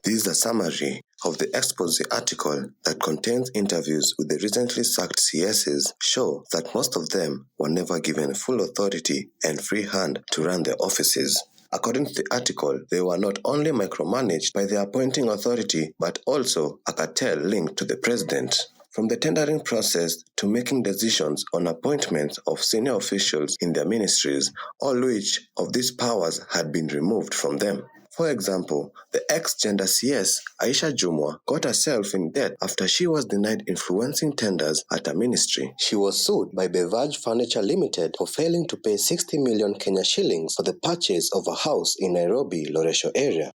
This is a summary of the expose article that contains interviews with the recently sacked CSs show that most of them were never given full authority and free hand to run their offices. According to the article, they were not only micromanaged by the appointing authority but also a cartel linked to the president. From the tendering process to making decisions on appointments of senior officials in their ministries, all which of these powers had been removed from them. For example, the ex-gender CS, Aisha Jumwa, got herself in debt after she was denied influencing tenders at a ministry. She was sued by Beverage Furniture Limited for failing to pay 60 million Kenya shillings for the purchase of a house in Nairobi, Loresho area.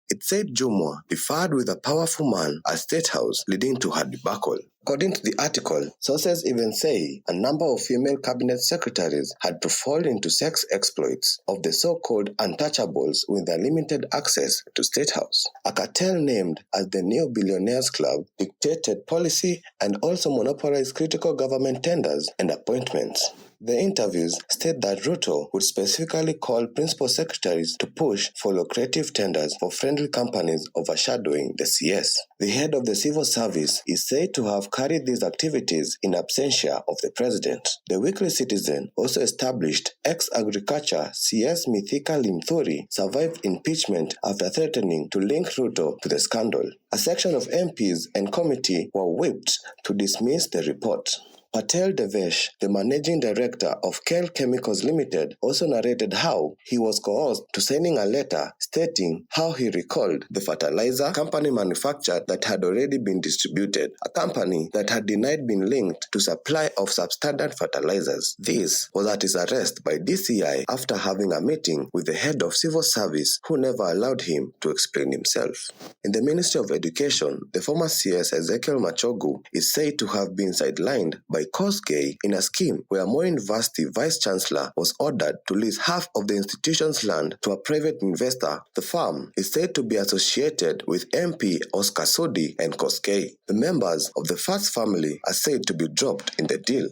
It said Jumwa differed with a powerful man at State House, leading to her debacle. According to the article, sources even say a number of female cabinet secretaries had to fall into sex exploits of the so-called untouchables with their limited access to State House. A cartel named as the Neo Billionaires Club dictated policy and also monopolized critical government tenders and appointments. The interviews state that Ruto would specifically call principal secretaries to push for lucrative tenders for friendly companies overshadowing the CS. The head of the civil service is said to have carried these activities in absentia of the president. The Weekly Citizen also established ex-agriculture CS Mithika Limthuri survived impeachment after threatening to link Ruto to the scandal. A section of MPs and committee were whipped to dismiss the report. Patel Devesh, the managing director of KEL Chemicals Limited, also narrated how he was coerced to signing a letter stating how he recalled the fertilizer company manufactured that had already been distributed, a company that had denied being linked to supply of substandard fertilizers. This was at his arrest by DCI after having a meeting with the head of civil service who never allowed him to explain himself. In the Ministry of Education, the former CS Ezekiel Machogu is said to have been sidelined by Kosgei in a scheme where Moi University Vice-Chancellor was ordered to lease half of the institution's land to a private investor. The firm is said to be associated with MP Oscar Sudi and Kosgei. The members of the first family are said to be dropped in the deal.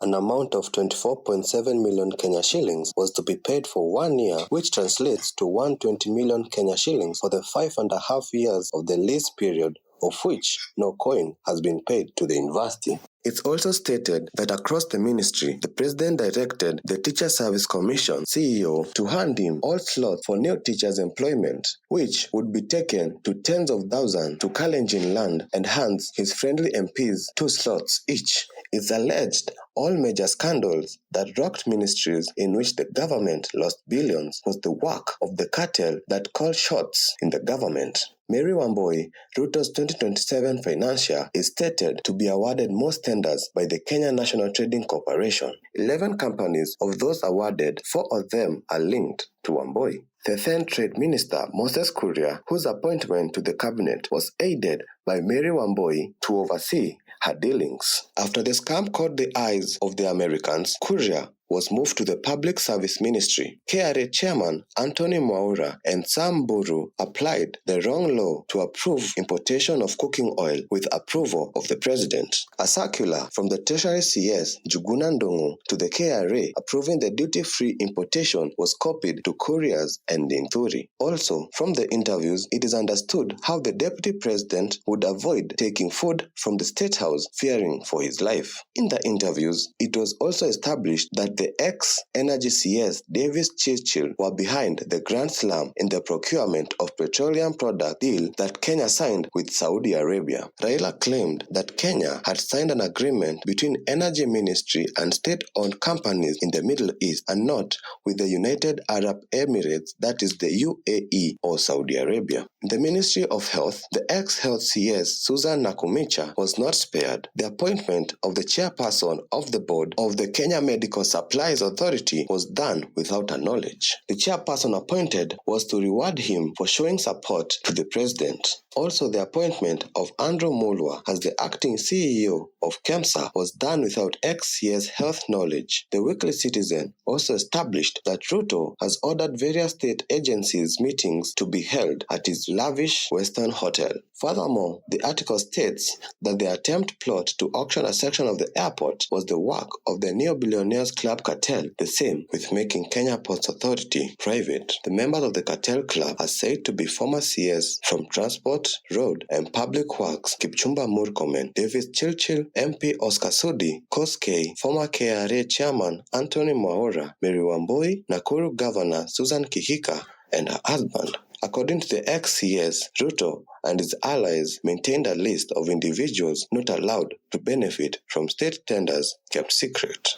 An amount of 24.7 million Kenya shillings was to be paid for 1 year, which translates to 120 million Kenya shillings for the 5.5 years of the lease period, of which no coin has been paid to the university. It's also stated that across the ministry, the president directed the Teacher Service Commission CEO to hand him all slots for new teachers' employment, which would be taken to tens of thousands to Kalenjin land and hands his friendly MPs 2 slots each. It's alleged all major scandals that rocked ministries in which the government lost billions was the work of the cartel that called shots in the government. Mary Wambui, Ruto's 2027 financier, is stated to be awarded most tenders by the Kenya National Trading Corporation. 11 companies of those awarded, 4 of them are linked to Wambui. The then Trade Minister, Moses Kuria, whose appointment to the cabinet was aided by Mary Wambui to oversee her dealings. After the scam caught the eyes of the Americans, Kuria was moved to the Public Service Ministry. KRA Chairman Anthony Mwaura and Sam Buru applied the wrong law to approve importation of cooking oil with approval of the president. A circular from the Treasury CS Juguna Ndungu to the KRA approving the duty-free importation was copied to couriers and Nthuri. Also, from the interviews, it is understood how the deputy president would avoid taking food from the State House fearing for his life. In the interviews, it was also established that the ex-Energy CS Davis Churchill were behind the grand slam in the procurement of petroleum product deal that Kenya signed with Saudi Arabia. Raila claimed that Kenya had signed an agreement between Energy Ministry and state-owned companies in the Middle East and not with the United Arab Emirates, that is the UAE or Saudi Arabia. In the Ministry of Health, the ex-Health CS Susan Nakumicha was not spared. The appointment of the chairperson of the board of the Kenya Medical Supplies Authority was done without her knowledge. The chairperson appointed was to reward him for showing support to the president. Also, the appointment of Andrew Mulwa as the acting CEO of KEMSA was done without ex-CS health knowledge. The Weekly Citizen also established that Ruto has ordered various state agencies' meetings to be held at his lavish Western hotel. Furthermore, the article states that the attempt plot to auction a section of the airport was the work of the Neo Billionaires Club cartel, the same with making Kenya Ports Authority private. The members of the cartel club are said to be former CS from Transport, Road and Public Works Kipchumba Murkomen, David Chilchil, MP Oscar Sudi, Koskei, former KRA chairman Anthony Mwaura, Mary Wambui, Nakuru Governor Susan Kihika, and her husband. According to the ex-CS, Ruto and his allies maintained a list of individuals not allowed to benefit from state tenders kept secret.